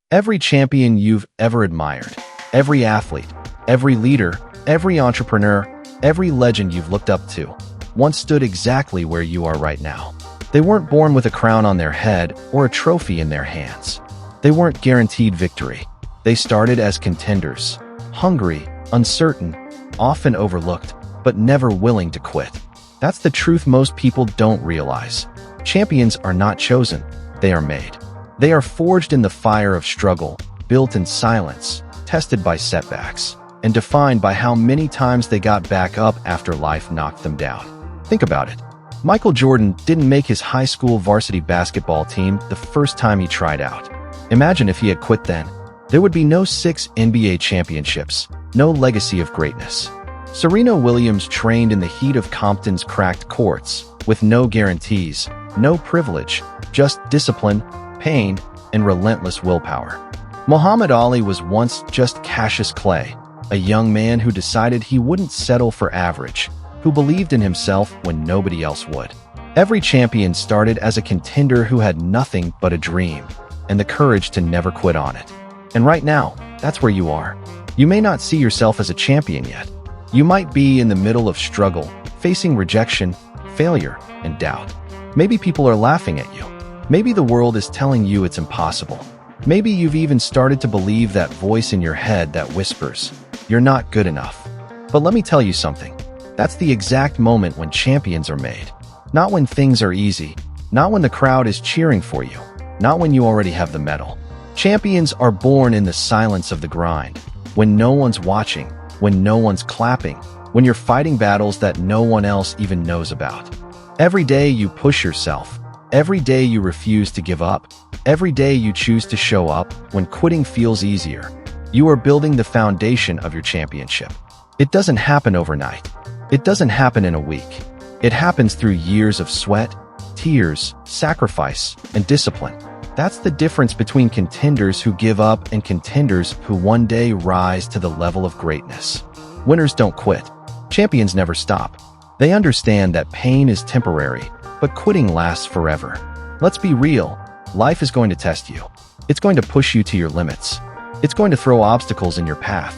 Every champion you've ever admired, every athlete, every leader, every entrepreneur, every legend you've looked up to, once stood exactly where you are right now. They weren't born with a crown on their head or a trophy in their hands. They weren't guaranteed victory. They started as contenders, hungry, uncertain, often overlooked, but never willing to quit. That's the truth most people don't realize. Champions are not chosen, they are made. They are forged in the fire of struggle, built in silence, tested by setbacks, and defined by how many times they got back up after life knocked them down. Think about it. Michael Jordan didn't make his high school varsity basketball team the first time he tried out. Imagine if he had quit then. There would be no 6 NBA championships, no legacy of greatness. Serena Williams trained in the heat of Compton's cracked courts, with no guarantees, no privilege, just discipline, pain, and relentless willpower. Muhammad Ali was once just Cassius Clay, a young man who decided he wouldn't settle for average, who believed in himself when nobody else would. Every champion started as a contender who had nothing but a dream, and the courage to never quit on it. And right now, that's where you are. You may not see yourself as a champion yet. You might be in the middle of struggle, facing rejection, failure, and doubt. Maybe people are laughing at you. Maybe the world is telling you it's impossible. Maybe you've even started to believe that voice in your head that whispers, "You're not good enough." But let me tell you something. That's the exact moment when champions are made. Not when things are easy, not when the crowd is cheering for you, not when you already have the medal. Champions are born in the silence of the grind, when no one's watching, when no one's clapping, when you're fighting battles that no one else even knows about. Every day you push yourself. Every day you refuse to give up. Every day you choose to show up when quitting feels easier. You are building the foundation of your championship. It doesn't happen overnight. It doesn't happen in a week. It happens through years of sweat, tears, sacrifice, and discipline. That's the difference between contenders who give up and contenders who one day rise to the level of greatness. Winners don't quit. Champions never stop. They understand that pain is temporary, but quitting lasts forever. Let's be real. Life is going to test you. It's going to push you to your limits. It's going to throw obstacles in your path.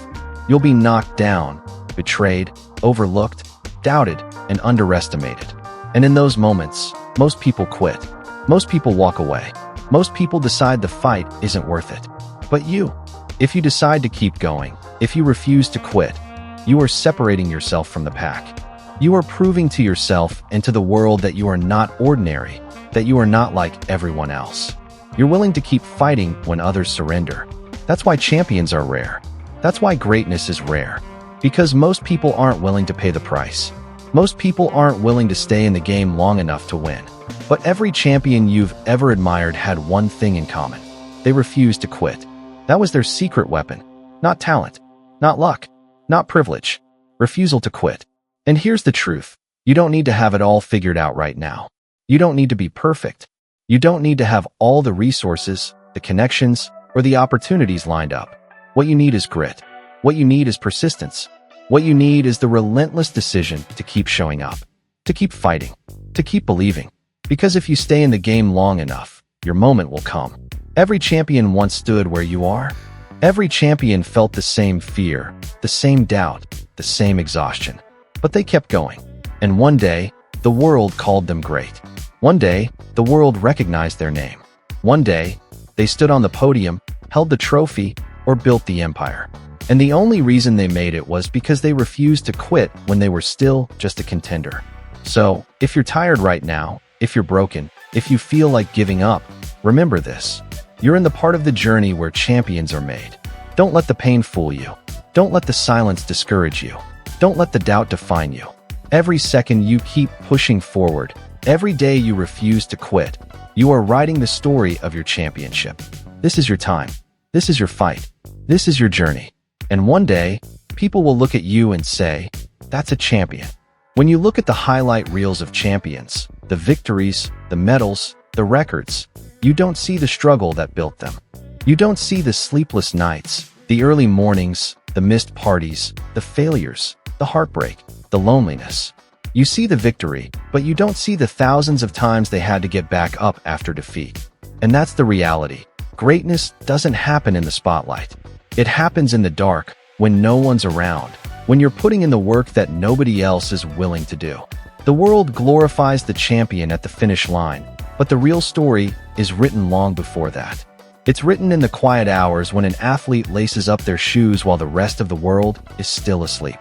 You'll be knocked down, betrayed, overlooked, doubted, and underestimated. And in those moments, most people quit. Most people walk away. Most people decide the fight isn't worth it. But you, if you decide to keep going, if you refuse to quit, you are separating yourself from the pack. You are proving to yourself and to the world that you are not ordinary, that you are not like everyone else. You're willing to keep fighting when others surrender. That's why champions are rare. That's why greatness is rare. Because most people aren't willing to pay the price. Most people aren't willing to stay in the game long enough to win. But every champion you've ever admired had one thing in common. They refused to quit. That was their secret weapon. Not talent, not luck, not privilege. Refusal to quit. And here's the truth. You don't need to have it all figured out right now. You don't need to be perfect. You don't need to have all the resources, the connections, or the opportunities lined up. What you need is grit. What you need is persistence. What you need is the relentless decision to keep showing up, to keep fighting, to keep believing. Because if you stay in the game long enough, your moment will come. Every champion once stood where you are. Every champion felt the same fear, the same doubt, the same exhaustion. But they kept going. And one day, the world called them great. One day, the world recognized their name. One day, they stood on the podium, held the trophy, or built the empire. And the only reason they made it was because they refused to quit when they were still just a contender. So, if you're tired right now, if you're broken, if you feel like giving up, remember this. You're in the part of the journey where champions are made. Don't let the pain fool you. Don't let the silence discourage you. Don't let the doubt define you. Every second you keep pushing forward, every day you refuse to quit, you are writing the story of your championship. This is your time. This is your fight. This is your journey. And one day, people will look at you and say, "That's a champion." When you look at the highlight reels of champions, the victories, the medals, the records, you don't see the struggle that built them. You don't see the sleepless nights, the early mornings, the missed parties, the failures, the heartbreak, the loneliness. You see the victory, but you don't see the thousands of times they had to get back up after defeat. And that's the reality. Greatness doesn't happen in the spotlight. It happens in the dark, when no one's around, when you're putting in the work that nobody else is willing to do. The world glorifies the champion at the finish line, but the real story is written long before that. It's written in the quiet hours when an athlete laces up their shoes while the rest of the world is still asleep.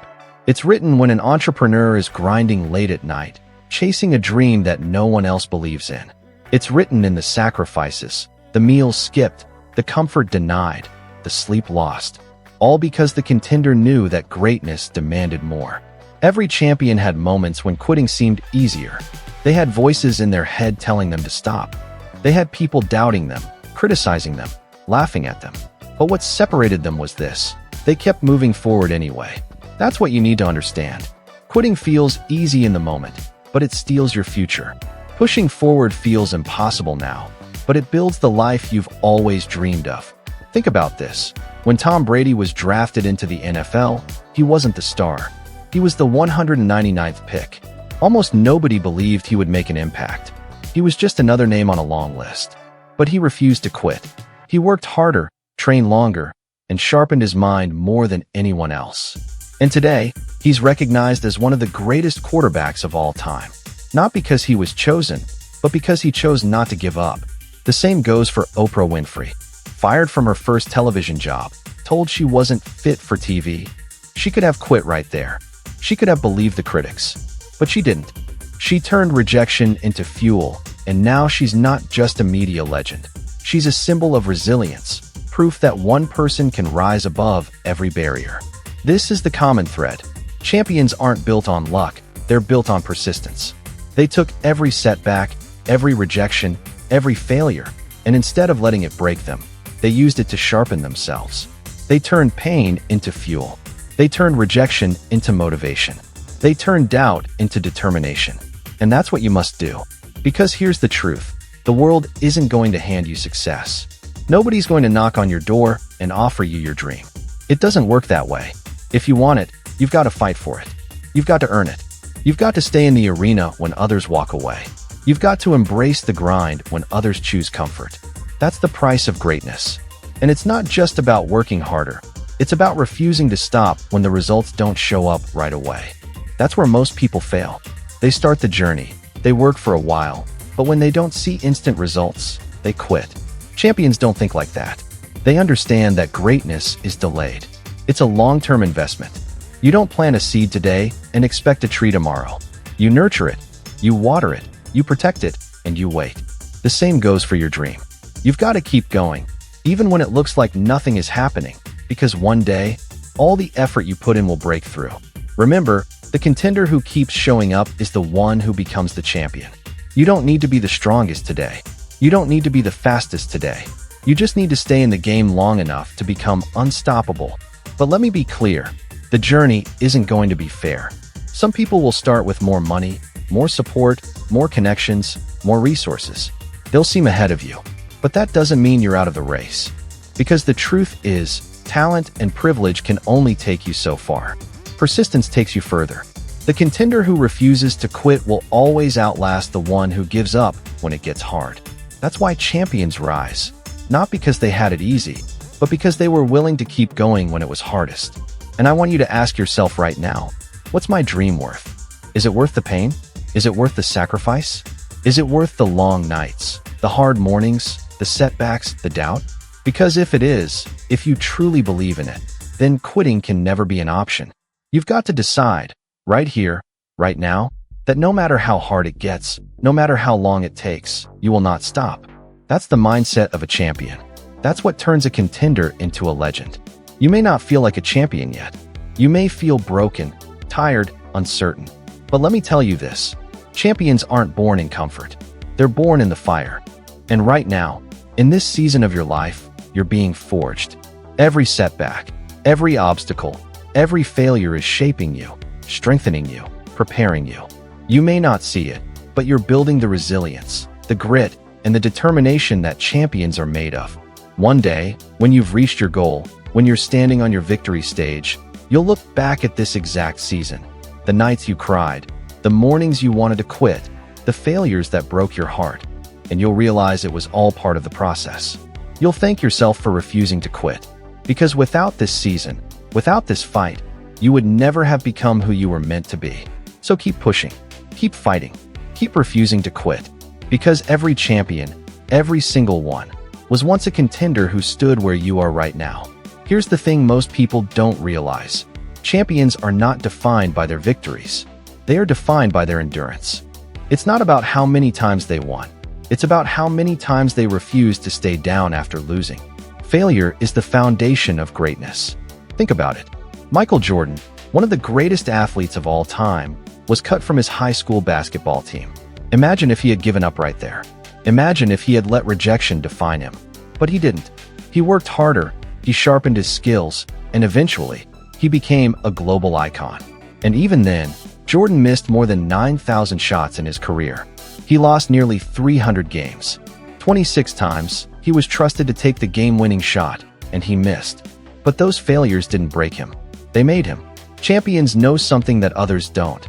It's written when an entrepreneur is grinding late at night, chasing a dream that no one else believes in. It's written in the sacrifices, the meals skipped, the comfort denied, the sleep lost, all because the contender knew that greatness demanded more. Every champion had moments when quitting seemed easier. They had voices in their head telling them to stop. They had people doubting them, criticizing them, laughing at them. But what separated them was this: they kept moving forward anyway. That's what you need to understand. Quitting feels easy in the moment, but it steals your future. Pushing forward feels impossible now, but it builds the life you've always dreamed of. Think about this. When Tom Brady was drafted into the NFL, he wasn't the star. He was the 199th pick. Almost nobody believed he would make an impact. He was just another name on a long list. But he refused to quit. He worked harder, trained longer, and sharpened his mind more than anyone else. And today, he's recognized as one of the greatest quarterbacks of all time. Not because he was chosen, but because he chose not to give up. The same goes for Oprah Winfrey. Fired from her first television job, told she wasn't fit for TV. She could have quit right there. She could have believed the critics. But she didn't. She turned rejection into fuel, and now she's not just a media legend. She's a symbol of resilience, proof that one person can rise above every barrier. This is the common thread. Champions aren't built on luck, they're built on persistence. They took every setback, every rejection, every failure, and instead of letting it break them, they used it to sharpen themselves. They turned pain into fuel. They turned rejection into motivation. They turned doubt into determination. And that's what you must do. Because here's the truth. The world isn't going to hand you success. Nobody's going to knock on your door and offer you your dream. It doesn't work that way. If you want it, you've got to fight for it. You've got to earn it. You've got to stay in the arena when others walk away. You've got to embrace the grind when others choose comfort. That's the price of greatness. And it's not just about working harder. It's about refusing to stop when the results don't show up right away. That's where most people fail. They start the journey, they work for a while, but when they don't see instant results, they quit. Champions don't think like that. They understand that greatness is delayed. It's a long-term investment. You don't plant a seed today and expect a tree tomorrow. You nurture it, you water it, you protect it, and you wait. The same goes for your dream. You've got to keep going, even when it looks like nothing is happening, because one day, all the effort you put in will break through. Remember, the contender who keeps showing up is the one who becomes the champion. You don't need to be the strongest today. You don't need to be the fastest today. You just need to stay in the game long enough to become unstoppable. But let me be clear, the journey isn't going to be fair. Some people will start with more money, more support, more connections, more resources. They'll seem ahead of you. But that doesn't mean you're out of the race. Because the truth is, talent and privilege can only take you so far. Persistence takes you further. The contender who refuses to quit will always outlast the one who gives up when it gets hard. That's why champions rise. Not because they had it easy, but because they were willing to keep going when it was hardest. And I want you to ask yourself right now, what's my dream worth? Is it worth the pain? Is it worth the sacrifice? Is it worth the long nights, the hard mornings, the setbacks, the doubt? Because if it is, if you truly believe in it, then quitting can never be an option. You've got to decide, right here, right now, that no matter how hard it gets, no matter how long it takes, you will not stop. That's the mindset of a champion. That's what turns a contender into a legend. You may not feel like a champion yet. You may feel broken, tired, uncertain. But let me tell you this, champions aren't born in comfort. They're born in the fire. And right now, in this season of your life, you're being forged. Every setback, every obstacle, every failure is shaping you, strengthening you, preparing you. You may not see it, but you're building the resilience, the grit, and the determination that champions are made of. One day, when you've reached your goal, when you're standing on your victory stage, you'll look back at this exact season. The nights you cried, the mornings you wanted to quit, the failures that broke your heart, and you'll realize it was all part of the process. You'll thank yourself for refusing to quit. Because without this season, without this fight, you would never have become who you were meant to be. So keep pushing, keep fighting, keep refusing to quit. Because every champion, every single one, was once a contender who stood where you are right now. Here's the thing most people don't realize. Champions are not defined by their victories. They are defined by their endurance. It's not about how many times they won. It's about how many times they refused to stay down after losing. Failure is the foundation of greatness. Think about it. Michael Jordan, one of the greatest athletes of all time, was cut from his high school basketball team. Imagine if he had given up right there. Imagine if he had let rejection define him. But he didn't. He worked harder, he sharpened his skills, and eventually, he became a global icon. And even then, Jordan missed more than 9,000 shots in his career. He lost nearly 300 games. 26 times, he was trusted to take the game-winning shot, and he missed. But those failures didn't break him. They made him. Champions know something that others don't.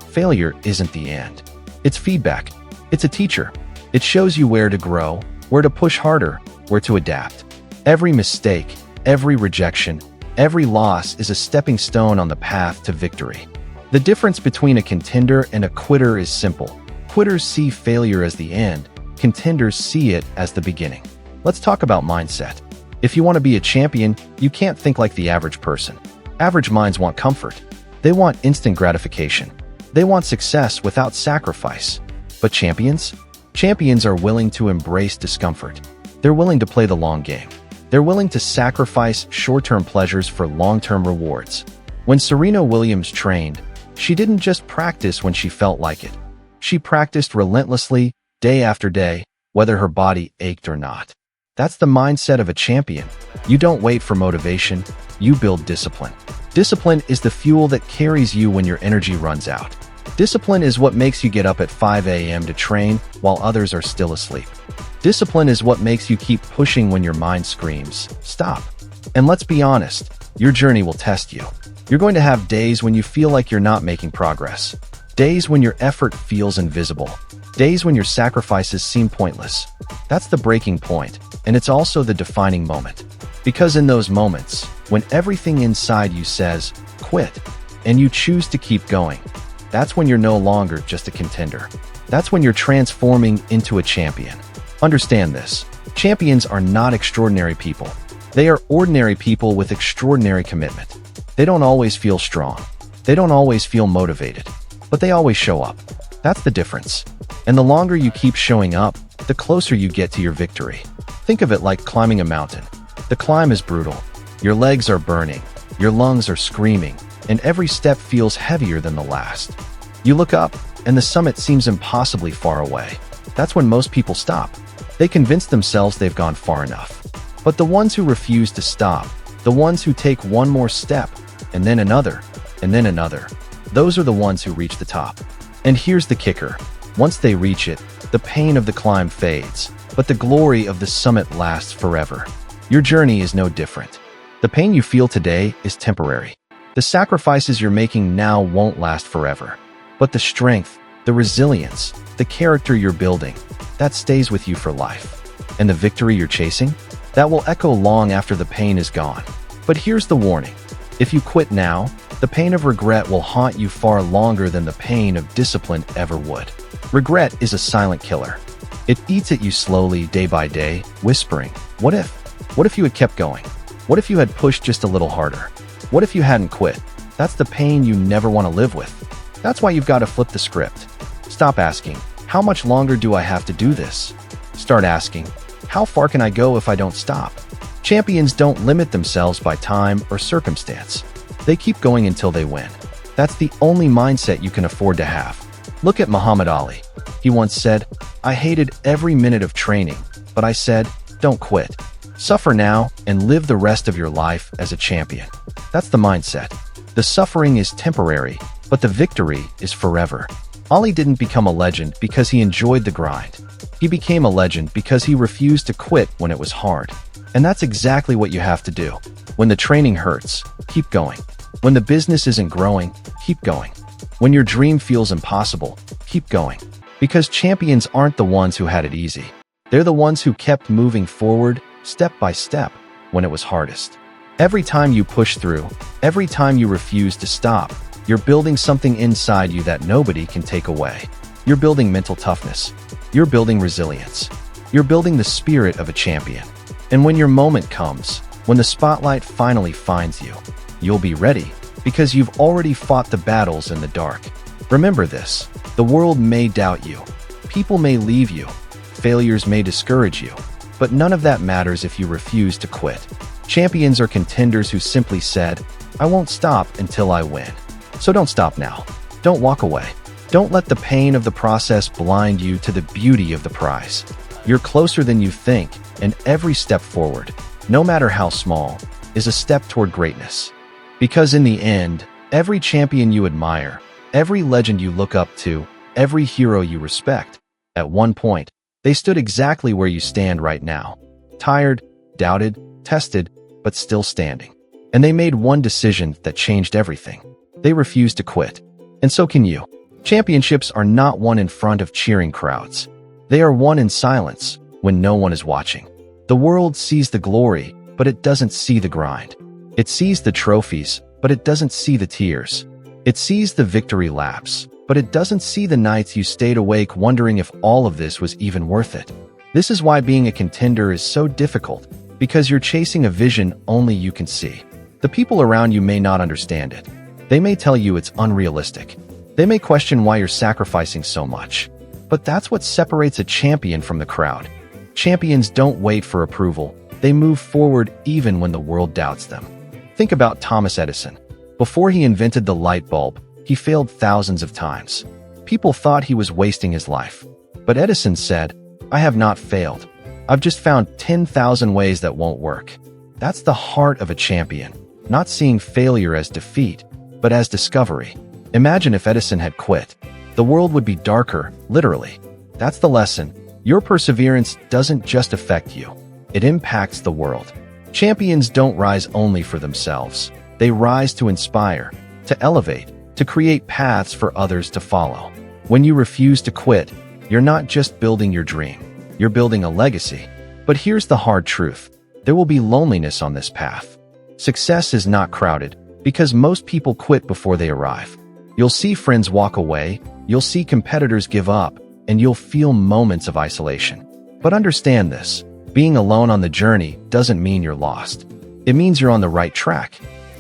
Failure isn't the end. It's feedback. It's a teacher. It shows you where to grow, where to push harder, where to adapt. Every mistake, every rejection, every loss is a stepping stone on the path to victory. The difference between a contender and a quitter is simple. Quitters see failure as the end. Contenders see it as the beginning. Let's talk about mindset. If you want to be a champion, you can't think like the average person. Average minds want comfort. They want instant gratification. They want success without sacrifice. But champions? Champions are willing to embrace discomfort. They're willing to play the long game. They're willing to sacrifice short-term pleasures for long-term rewards. When Serena Williams trained, she didn't just practice when she felt like it. She practiced relentlessly, day after day, whether her body ached or not. That's the mindset of a champion. You don't wait for motivation, you build discipline. Discipline is the fuel that carries you when your energy runs out. Discipline is what makes you get up at 5 a.m. to train while others are still asleep. Discipline is what makes you keep pushing when your mind screams, stop. And let's be honest, your journey will test you. You're going to have days when you feel like you're not making progress. Days when your effort feels invisible. Days when your sacrifices seem pointless. That's the breaking point, and it's also the defining moment. Because in those moments, when everything inside you says, quit, and you choose to keep going, that's when you're no longer just a contender. That's when you're transforming into a champion. Understand this. Champions are not extraordinary people. They are ordinary people with extraordinary commitment. They don't always feel strong. They don't always feel motivated. But they always show up. That's the difference. And the longer you keep showing up, the closer you get to your victory. Think of it like climbing a mountain. The climb is brutal. Your legs are burning. Your lungs are screaming. And every step feels heavier than the last. You look up, and the summit seems impossibly far away. That's when most people stop. They convince themselves they've gone far enough. But the ones who refuse to stop, the ones who take one more step, and then another, those are the ones who reach the top. And here's the kicker. Once they reach it, the pain of the climb fades, but the glory of the summit lasts forever. Your journey is no different. The pain you feel today is temporary. The sacrifices you're making now won't last forever. But the strength, the resilience, the character you're building, that stays with you for life. And the victory you're chasing? That will echo long after the pain is gone. But here's the warning. If you quit now, the pain of regret will haunt you far longer than the pain of discipline ever would. Regret is a silent killer. It eats at you slowly, day by day, whispering, what if? What if you had kept going? What if you had pushed just a little harder? What if you hadn't quit? That's the pain you never want to live with. That's why you've got to flip the script. Stop asking, how much longer do I have to do this? Start asking, how far can I go if I don't stop? Champions don't limit themselves by time or circumstance. They keep going until they win. That's the only mindset you can afford to have. Look at Muhammad Ali. He once said, I hated every minute of training, but I said, don't quit. Suffer now and live the rest of your life as a champion. That's the mindset. The suffering is temporary, but the victory is forever. Ali didn't become a legend because he enjoyed the grind. He became a legend because he refused to quit when it was hard. And that's exactly what you have to do. When the training hurts, keep going. When the business isn't growing, keep going. When your dream feels impossible, keep going. Because champions aren't the ones who had it easy. They're the ones who kept moving forward step by step, when it was hardest. Every time you push through, every time you refuse to stop, you're building something inside you that nobody can take away. You're building mental toughness. You're building resilience. You're building the spirit of a champion. And when your moment comes, when the spotlight finally finds you, you'll be ready because you've already fought the battles in the dark. Remember this, the world may doubt you. People may leave you. Failures may discourage you. But none of that matters if you refuse to quit. Champions are contenders who simply said, I won't stop until I win. So don't stop now. Don't walk away. Don't let the pain of the process blind you to the beauty of the prize. You're closer than you think, and every step forward, no matter how small, is a step toward greatness. Because in the end, every champion you admire, every legend you look up to, every hero you respect, at one point, they stood exactly where you stand right now. Tired, doubted, tested, but still standing. And they made one decision that changed everything. They refused to quit. And so can you. Championships are not won in front of cheering crowds. They are won in silence, when no one is watching. The world sees the glory, but it doesn't see the grind. It sees the trophies, but it doesn't see the tears. It sees the victory laps, but it doesn't see the nights you stayed awake wondering if all of this was even worth it. This is why being a contender is so difficult, because you're chasing a vision only you can see. The people around you may not understand it. They may tell you it's unrealistic. They may question why you're sacrificing so much. But that's what separates a champion from the crowd. Champions don't wait for approval. They move forward even when the world doubts them. Think about Thomas Edison. Before he invented the light bulb, he failed thousands of times. People thought he was wasting his life. But Edison said, I have not failed. I've just found 10,000 ways that won't work. That's the heart of a champion, not seeing failure as defeat, but as discovery. Imagine if Edison had quit. The world would be darker, literally. That's the lesson. Your perseverance doesn't just affect you. It impacts the world. Champions don't rise only for themselves. They rise to inspire, to elevate, to create paths for others to follow. When you refuse to quit, you're not just building your dream. You're building a legacy. But here's the hard truth. There will be loneliness on this path. Success is not crowded because most people quit before they arrive. You'll see friends walk away, you'll see competitors give up, and you'll feel moments of isolation. But understand this, being alone on the journey doesn't mean you're lost. It means you're on the right track.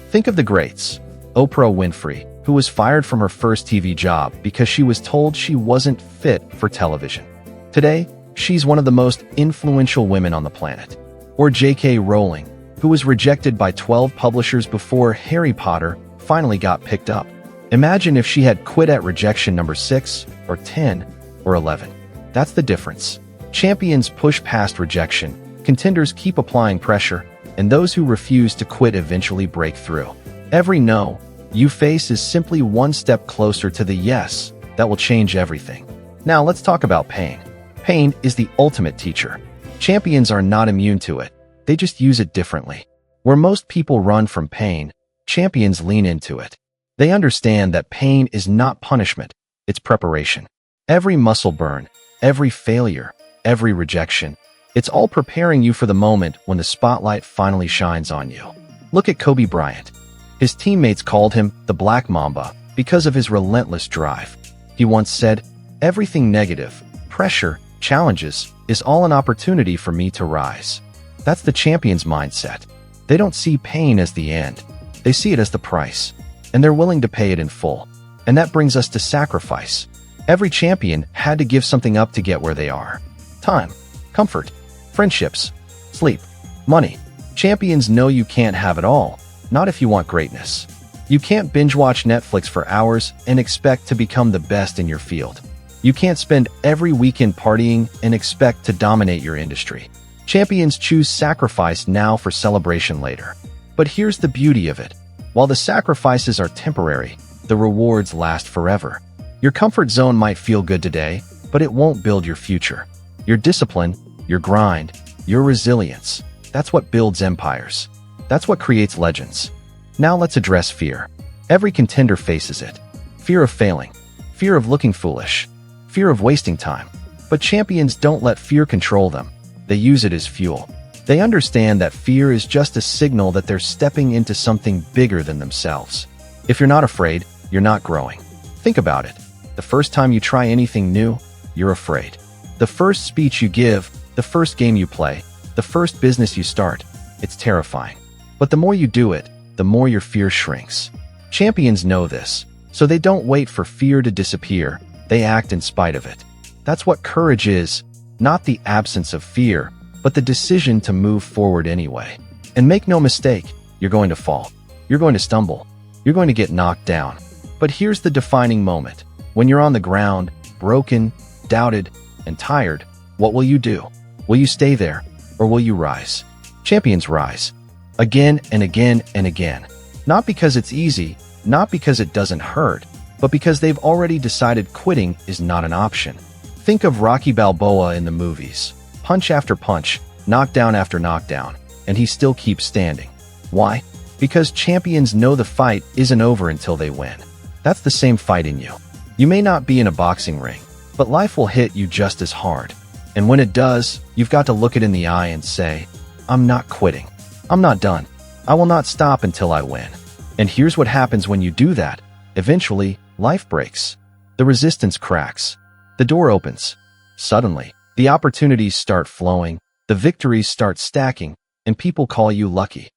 Think of the greats. Oprah Winfrey, who was fired from her first TV job because she was told she wasn't fit for television. Today, she's one of the most influential women on the planet. Or J.K. Rowling, who was rejected by 12 publishers before Harry Potter finally got picked up. Imagine if she had quit at rejection number 6, or 10, or 11. That's the difference. Champions push past rejection, contenders keep applying pressure, and those who refuse to quit eventually break through. Every no you face is simply one step closer to the yes that will change everything. Now let's talk about pain. Pain is the ultimate teacher. Champions are not immune to it. They just use it differently. Where most people run from pain, champions lean into it. They understand that pain is not punishment, it's preparation. Every muscle burn, every failure, every rejection, it's all preparing you for the moment when the spotlight finally shines on you. Look at Kobe Bryant. His teammates called him the Black Mamba because of his relentless drive. He once said, everything negative, pressure, challenges, is all an opportunity for me to rise. That's the champion's mindset. They don't see pain as the end. They see it as the price, and they're willing to pay it in full. And that brings us to sacrifice. Every champion had to give something up to get where they are. Time, comfort, friendships, sleep, money. Champions know you can't have it all, not if you want greatness. You can't binge watch Netflix for hours and expect to become the best in your field. You can't spend every weekend partying and expect to dominate your industry. Champions choose sacrifice now for celebration later. But here's the beauty of it. While the sacrifices are temporary, the rewards last forever. Your comfort zone might feel good today, but it won't build your future. Your discipline, your grind, your resilience, that's what builds empires. That's what creates legends. Now let's address fear. Every contender faces it. Fear of failing, fear of looking foolish, fear of wasting time. But champions don't let fear control them. They use it as fuel. They understand that fear is just a signal that they're stepping into something bigger than themselves. If you're not afraid, you're not growing. Think about it. The first time you try anything new, you're afraid. The first speech you give, the first game you play, the first business you start, it's terrifying. But the more you do it, the more your fear shrinks. Champions know this, so they don't wait for fear to disappear, they act in spite of it. That's what courage is, not the absence of fear, but the decision to move forward anyway. And make no mistake, you're going to fall. You're going to stumble. You're going to get knocked down. But here's the defining moment. When you're on the ground, broken, doubted, and tired, what will you do? Will you stay there, or will you rise? Champions rise. Again and again and again. Not because it's easy, not because it doesn't hurt, but because they've already decided quitting is not an option. Think of Rocky Balboa in the movies. Punch after punch, knockdown after knockdown, and he still keeps standing. Why? Because champions know the fight isn't over until they win. That's the same fight in you. You may not be in a boxing ring, but life will hit you just as hard. And when it does, you've got to look it in the eye and say, I'm not quitting. I'm not done. I will not stop until I win. And here's what happens when you do that. Eventually, life breaks. The resistance cracks. The door opens. Suddenly, the opportunities start flowing, the victories start stacking, and people call you lucky.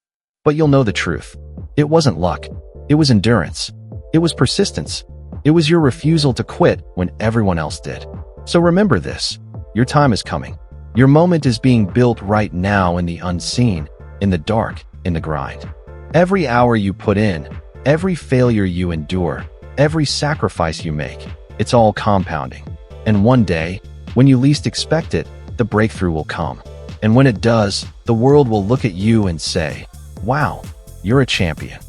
But you'll know the truth. It wasn't luck. It was endurance. It was persistence. It was your refusal to quit when everyone else did. So remember this. Your time is coming. Your moment is being built right now in the unseen, in the dark, in the grind. Every hour you put in, every failure you endure, every sacrifice you make, it's all compounding. And one day, when you least expect it, the breakthrough will come. And when it does, the world will look at you and say, wow, you're a champion.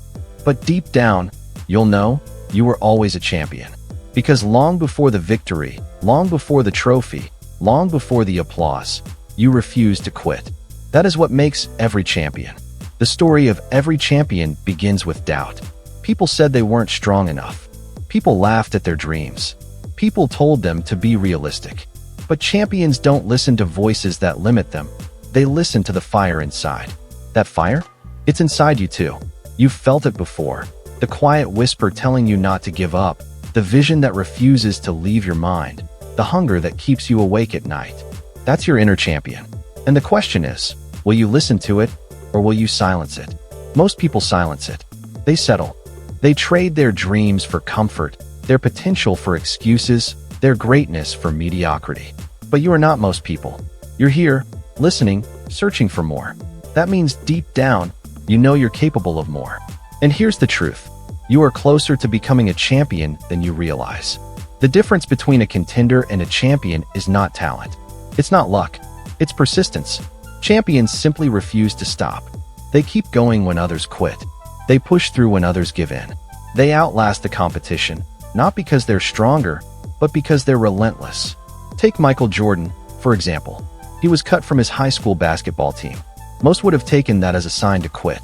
But deep down, you'll know you were always a champion. Because long before the victory, long before the trophy, long before the applause, you refused to quit. That is what makes every champion. The story of every champion begins with doubt. People said they weren't strong enough. People laughed at their dreams. People told them to be realistic. But champions don't listen to voices that limit them. They listen to the fire inside. That fire? It's inside you too. You've felt it before. The quiet whisper telling you not to give up. The vision that refuses to leave your mind. The hunger that keeps you awake at night. That's your inner champion. And the question is, will you listen to it, or will you silence it? Most people silence it. They settle. They trade their dreams for comfort, their potential for excuses, their greatness for mediocrity. But you are not most people. You're here, listening, searching for more. That means deep down, you know you're capable of more. And here's the truth. You are closer to becoming a champion than you realize. The difference between a contender and a champion is not talent. It's not luck. It's persistence. Champions simply refuse to stop. They keep going when others quit. They push through when others give in. They outlast the competition, not because they're stronger, but because they're relentless. Take Michael Jordan, for example. He was cut from his high school basketball team. Most would have taken that as a sign to quit.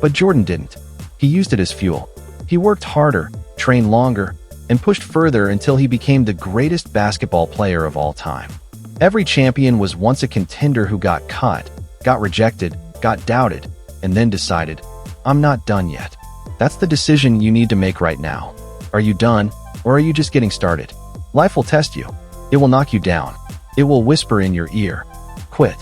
But Jordan didn't. He used it as fuel. He worked harder, trained longer, and pushed further until he became the greatest basketball player of all time. Every champion was once a contender who got cut, got rejected, got doubted, and then decided, I'm not done yet. That's the decision you need to make right now. Are you done, or are you just getting started? Life will test you. It will knock you down. It will whisper in your ear, quit.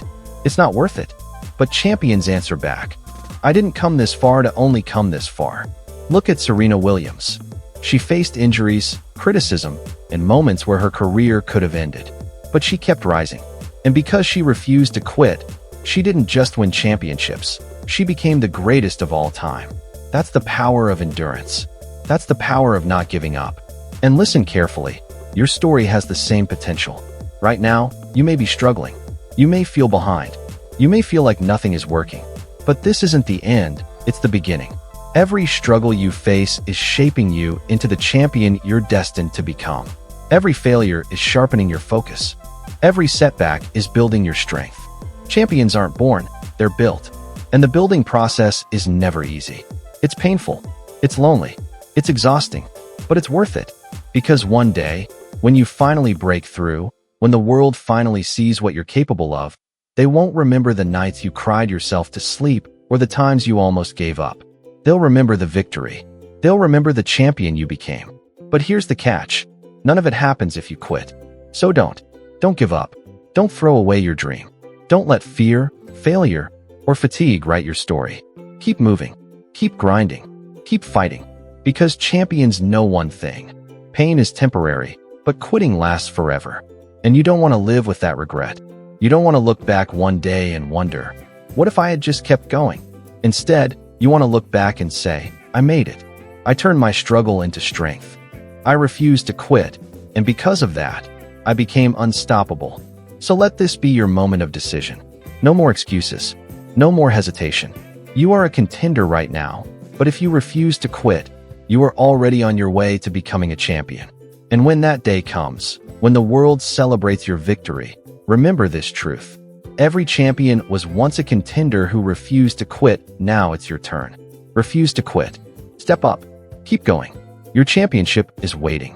It's not worth it. But champions answer back, I didn't come this far to only come this far. Look at Serena Williams. She faced injuries, criticism, and moments where her career could have ended. But she kept rising. And because she refused to quit, she didn't just win championships. She became the greatest of all time. That's the power of endurance. That's the power of not giving up. And listen carefully. Your story has the same potential. Right now, you may be struggling. You may feel behind. You may feel like nothing is working. But this isn't the end, it's the beginning. Every struggle you face is shaping you into the champion you're destined to become. Every failure is sharpening your focus. Every setback is building your strength. Champions aren't born, they're built. And the building process is never easy. It's painful. It's lonely. It's exhausting. But it's worth it. Because one day, when you finally break through, when the world finally sees what you're capable of, They won't remember the nights you cried yourself to sleep or the times you almost gave up. They'll remember the victory. They'll remember the champion you became. But here's the catch. None of it happens if you quit. So don't give up. Don't throw away your dream. Don't let fear, failure, or fatigue write your story. Keep moving. Keep grinding. Keep fighting. Because champions know one thing. Pain is temporary, but quitting lasts forever. And you don't want to live with that regret. You don't want to look back one day and wonder, what if I had just kept going? Instead, you want to look back and say, I made it. I turned my struggle into strength. I refused to quit, and because of that, I became unstoppable. So let this be your moment of decision. No more excuses. No more hesitation. You are a contender right now, but if you refuse to quit, you are already on your way to becoming a champion. And when that day comes, when the world celebrates your victory, remember this truth. Every champion was once a contender who refused to quit. Now it's your turn. Refuse to quit. Step up. Keep going. Your championship is waiting.